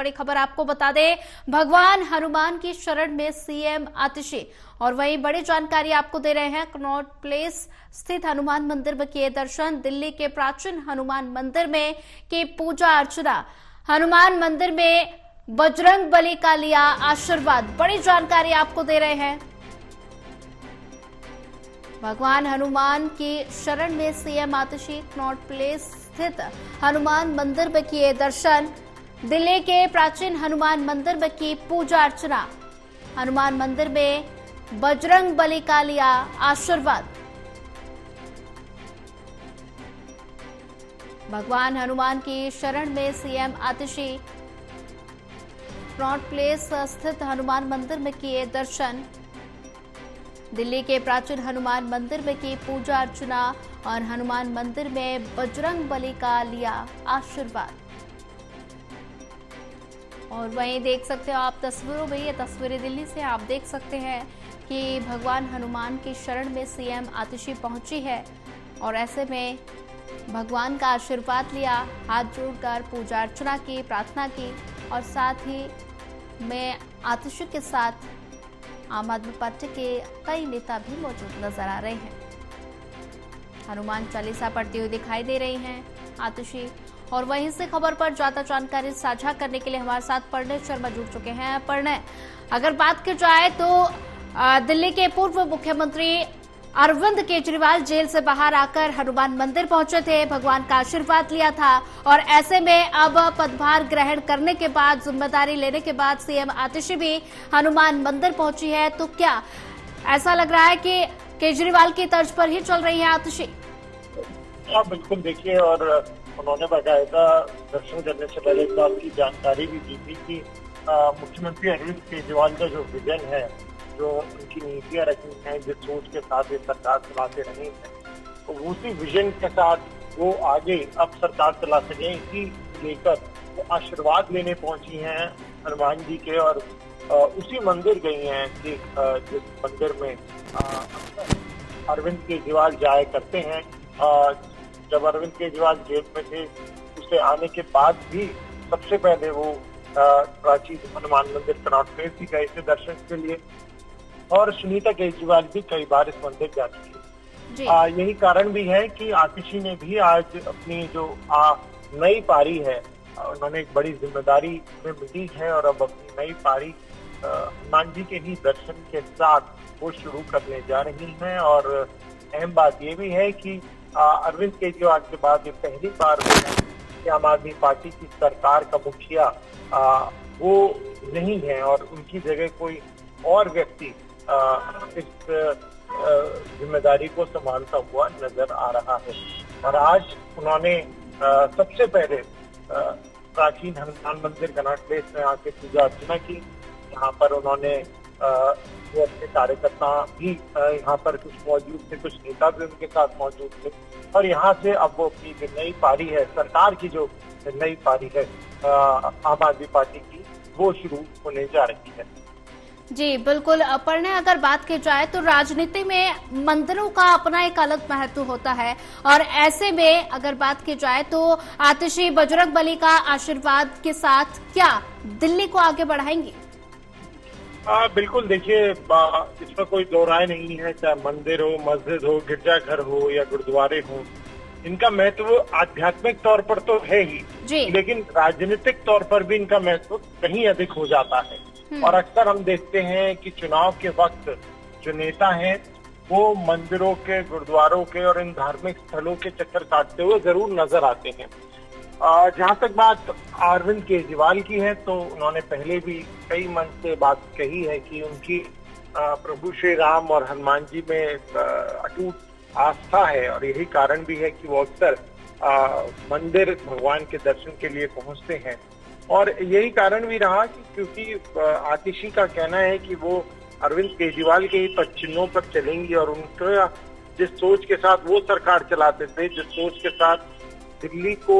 बड़ी खबर आपको बता दें, भगवान हनुमान की शरण में सीएम आतिशी। और वहीं बड़ी जानकारी आपको दे रहे हैं, कनॉट प्लेस स्थित हनुमान मंदिर में किए दर्शन, दिल्ली के प्राचीन हनुमान मंदिर में की पूजा अर्चना, हनुमान मंदिर में बजरंग बली का लिया आशीर्वाद। बड़ी जानकारी आपको दे रहे हैं, भगवान हनुमान की शरण में सीएम आतिशी, कनॉट प्लेस स्थित हनुमान मंदिर में किए दर्शन, दिल्ली के प्राचीन हनुमान मंदिर में की पूजा अर्चना, हनुमान मंदिर में बजरंग बली का लिया आशीर्वाद। भगवान हनुमान की शरण में सीएम आतिशी, कनॉट प्लेस स्थित हनुमान मंदिर में किए दर्शन, दिल्ली के प्राचीन हनुमान मंदिर में की पूजा अर्चना और हनुमान मंदिर में बजरंग बली का लिया आशीर्वाद। और वहीं देख सकते हो आप तस्वीरों में, ये तस्वीरें दिल्ली से आप देख सकते हैं कि भगवान हनुमान की शरण में सीएम आतिशी पहुंची है और ऐसे में भगवान का आशीर्वाद लिया, हाथ जोड़कर पूजा अर्चना की, प्रार्थना की और साथ ही में आतिशी के साथ आम आदमी पार्टी के कई नेता भी मौजूद नजर आ रहे हैं। हनुमान चालीसा पढ़ती हुई दिखाई दे रही हैं आतिशी। और वहीं से खबर पर ज्यादा जानकारी साझा करने के लिए हमारे साथ प्रणय शर्मा जुड़ चुके हैं। प्रणय, अगर बात की जाए तो दिल्ली के पूर्व मुख्यमंत्री अरविंद केजरीवाल जेल से बाहर आकर हनुमान मंदिर पहुंचे थे, भगवान का आशीर्वाद लिया था और ऐसे में अब पदभार ग्रहण करने के बाद, जिम्मेदारी लेने के बाद सीएम आतिशी भी हनुमान मंदिर पहुंची है। तो क्या ऐसा लग रहा है कि केजरीवाल की तर्ज पर ही चल रही है आतिशी? बिल्कुल, देखिए, और उन्होंने बाकायदा दर्शन करने से पहले इस बात की जानकारी भी दी थी कि मुख्यमंत्री अरविंद केजरीवाल का जो विजन है, जो उनकी नीतियां रखी हैं, जिस सोच के साथ ये सरकार चलाते रहे हैं, तो उसी विजन के साथ वो आगे अब सरकार चला सके, इसी लेकर वो आशीर्वाद लेने पहुंची हैं हनुमान जी के। और उसी मंदिर गई हैं कि जिस मंदिर में अरविंद केजरीवाल जाया करते हैं। जब अरविंद केजरीवाल जेल में थे, उसे आने के बाद भी सबसे पहले वो प्राचीन हनुमान मंदिर कनॉट प्लेस भी गए थे दर्शन के लिए। और सुनीता केजरीवाल भी कई बार इस मंदिर जा चुकी है। यही कारण भी है कि आतिशी ने भी आज अपनी जो नई पारी है, उन्होंने एक बड़ी जिम्मेदारी में मिली है और अब अपनी नई पारी हनुमान जी के ही दर्शन के साथ वो शुरू करने जा रही हैं। और अहम बात ये भी है कि अरविंद केजरीवाल के बाद ये पहली बार है कि आम आदमी पार्टी की सरकार का मुखिया वो नहीं है और उनकी जगह कोई और व्यक्ति इस जिम्मेदारी को संभालता हुआ नजर आ रहा है। और आज उन्होंने सबसे पहले प्राचीन हनुमान मंदिर कनॉट प्लेस में आके पूजा अर्चना की। यहाँ पर उन्होंने वो अपने कार्यकर्ता भी यहाँ पर कुछ मौजूद थे, कुछ नेता भी उनके साथ मौजूद थे। और यहाँ से अब वो अपनी जो नई पारी है, सरकार की जो नई पारी है आम आदमी पार्टी की, वो शुरू होने जा रही है। जी बिल्कुल प्रणय, अगर बात की जाए तो राजनीति में मंदिरों का अपना एक अलग महत्व होता है और ऐसे में अगर बात की जाए तो आतिशी बजरंग बली का आशीर्वाद के साथ क्या दिल्ली को आगे बढ़ाएंगी? बिल्कुल, देखिए, इसमें कोई दो राय नहीं है। चाहे मंदिर हो, मस्जिद हो, गिरजाघर हो या गुरुद्वारे हो, इनका महत्व आध्यात्मिक तौर पर तो है ही, लेकिन राजनीतिक तौर पर भी इनका महत्व कहीं अधिक हो जाता है। और अक्सर हम देखते हैं कि चुनाव के वक्त जो नेता हैं वो मंदिरों के, गुरुद्वारों के और इन धार्मिक स्थलों के चक्कर काटते हुए जरूर नजर आते हैं। जहां तक बात अरविंद केजरीवाल की है, तो उन्होंने पहले भी कई मंच से बात कही है कि उनकी प्रभु श्री राम और हनुमान जी में अटूट आस्था है और यही कारण भी है कि वो अक्सर मंदिर भगवान के दर्शन के लिए पहुंचते हैं। और यही कारण भी रहा कि क्योंकि आतिशी का कहना है कि वो अरविंद केजरीवाल के ही पद चिन्हों पर चलेंगी और उनका जिस सोच के साथ वो सरकार चलाते थे, जिस सोच के साथ दिल्ली को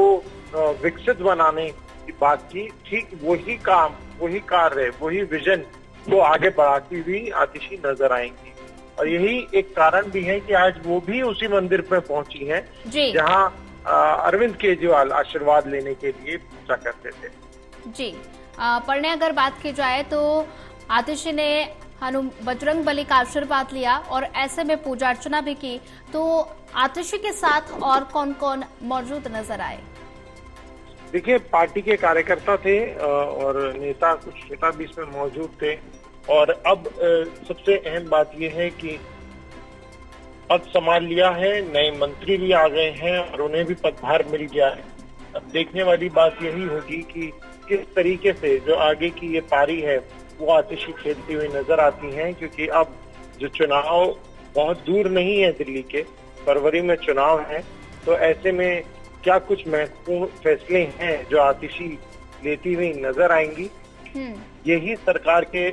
विकसित बनाने की बात की, ठीक वही काम, वही कार्य, वही विजन को आगे बढ़ाती हुई आतिशी नजर आएंगी। और यही एक कारण भी है कि आज वो भी उसी मंदिर पर पहुंची हैं जहां अरविंद केजरीवाल आशीर्वाद लेने के लिए पूछा करते थे। जी पढ़ने अगर बात की जाए तो आतिशी ने बजरंग बली का आशीर्वाद लिया और ऐसे में पूजा अर्चना भी की। तो आतिशी के साथ और कौन कौन मौजूद नजर आए? देखिए, पार्टी के कार्यकर्ता थे और कुछ नेता भी इसमें मौजूद थे। और अब सबसे अहम बात यह है कि पद संभाल लिया है, नए मंत्री भी आ गए हैं और उन्हें भी पदभार मिल गया है। अब देखने वाली बात यही होगी कि किस तरीके से जो आगे की ये पारी है वो आतिशी खेलती हुई नजर आती हैं, क्योंकि अब जो चुनाव बहुत दूर नहीं है, दिल्ली के फरवरी में चुनाव है। तो ऐसे में क्या कुछ महत्वपूर्ण फैसले हैं जो आतिशी लेती हुई नजर आएंगी। यही सरकार के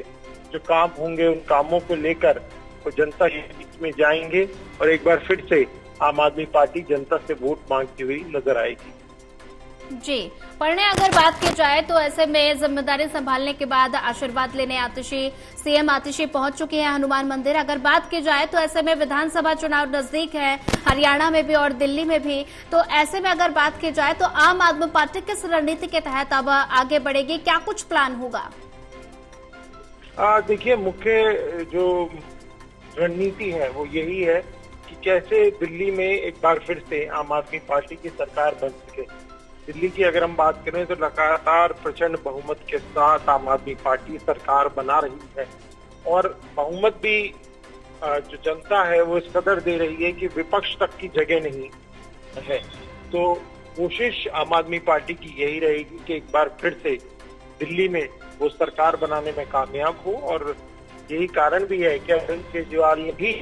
जो काम होंगे, उन कामों को लेकर वो जनता के बीच में जाएंगे और एक बार फिर से आम आदमी पार्टी जनता से वोट मांगती हुई नजर आएगी। जी, पढ़ने अगर बात की जाए तो ऐसे में जिम्मेदारी संभालने के बाद आशीर्वाद लेने सीएम आतिशी पहुंच चुकी है हनुमान मंदिर। अगर बात की जाए तो ऐसे में विधानसभा चुनाव नजदीक है, हरियाणा में भी और दिल्ली में भी। तो ऐसे में अगर बात की जाए तो आम आदमी पार्टी किस रणनीति के तहत अब आगे बढ़ेगी, क्या कुछ प्लान होगा? देखिए, मुख्य जो रणनीति है वो यही है कि कैसे दिल्ली में एक बार फिर से आम आदमी पार्टी की सरकार बन सके। दिल्ली की अगर हम बात करें तो लगातार प्रचंड बहुमत के साथ आम आदमी पार्टी सरकार बना रही है और बहुमत भी जो जनता है वो इस कदर दे रही है कि विपक्ष तक की जगह नहीं है। तो कोशिश आम आदमी पार्टी की यही रहेगी कि एक बार फिर से दिल्ली में वो सरकार बनाने में कामयाब हो। और यही कारण भी है कि अरविंद केजरीवाल ने भी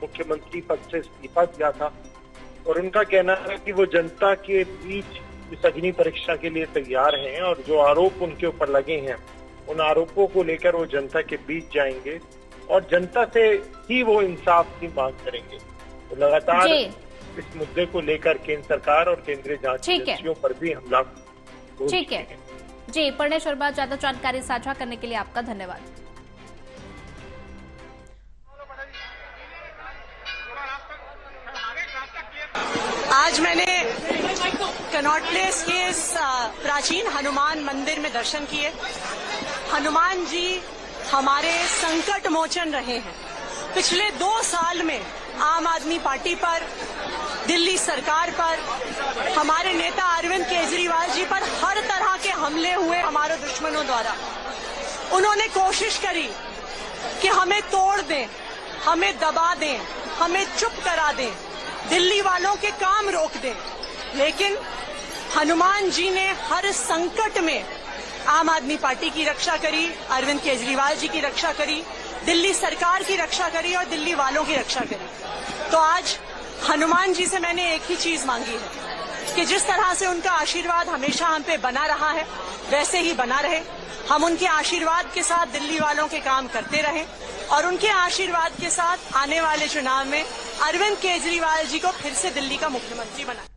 मुख्यमंत्री पद से इस्तीफा दिया था और उनका कहना है कि वो जनता के बीच इस अग्नि परीक्षा के लिए तैयार हैं और जो आरोप उनके ऊपर लगे हैं उन आरोपों को लेकर वो जनता के बीच जाएंगे और जनता से ही वो इंसाफ की मांग करेंगे। तो लगातार इस मुद्दे को लेकर केंद्र सरकार और केंद्रीय जांच एजेंसियों पर भी हमला। ठीक है जी, पढ़ने शर्मा, ज्यादा जानकारी साझा करने के लिए आपका धन्यवाद। आज मैंने कनॉट प्लेस के इस प्राचीन हनुमान मंदिर में दर्शन किए। हनुमान जी हमारे संकट मोचन रहे हैं। पिछले 2 साल में आम आदमी पार्टी पर, दिल्ली सरकार पर, हमारे नेता अरविंद केजरीवाल जी पर हर तरह के हमले हुए हमारे दुश्मनों द्वारा। उन्होंने कोशिश करी कि हमें तोड़ दें, हमें दबा दें, हमें चुप करा दें, दिल्ली वालों के काम रोक दें। लेकिन हनुमान जी ने हर संकट में आम आदमी पार्टी की रक्षा करी, अरविंद केजरीवाल जी की रक्षा करी, दिल्ली सरकार की रक्षा करी और दिल्ली वालों की रक्षा करी। तो आज हनुमान जी से मैंने एक ही चीज मांगी है कि जिस तरह से उनका आशीर्वाद हमेशा हम पे बना रहा है वैसे ही बना रहे। हम उनके आशीर्वाद के साथ दिल्ली वालों के काम करते रहें और उनके आशीर्वाद के साथ आने वाले चुनाव में अरविंद केजरीवाल जी को फिर से दिल्ली का मुख्यमंत्री बनाएं।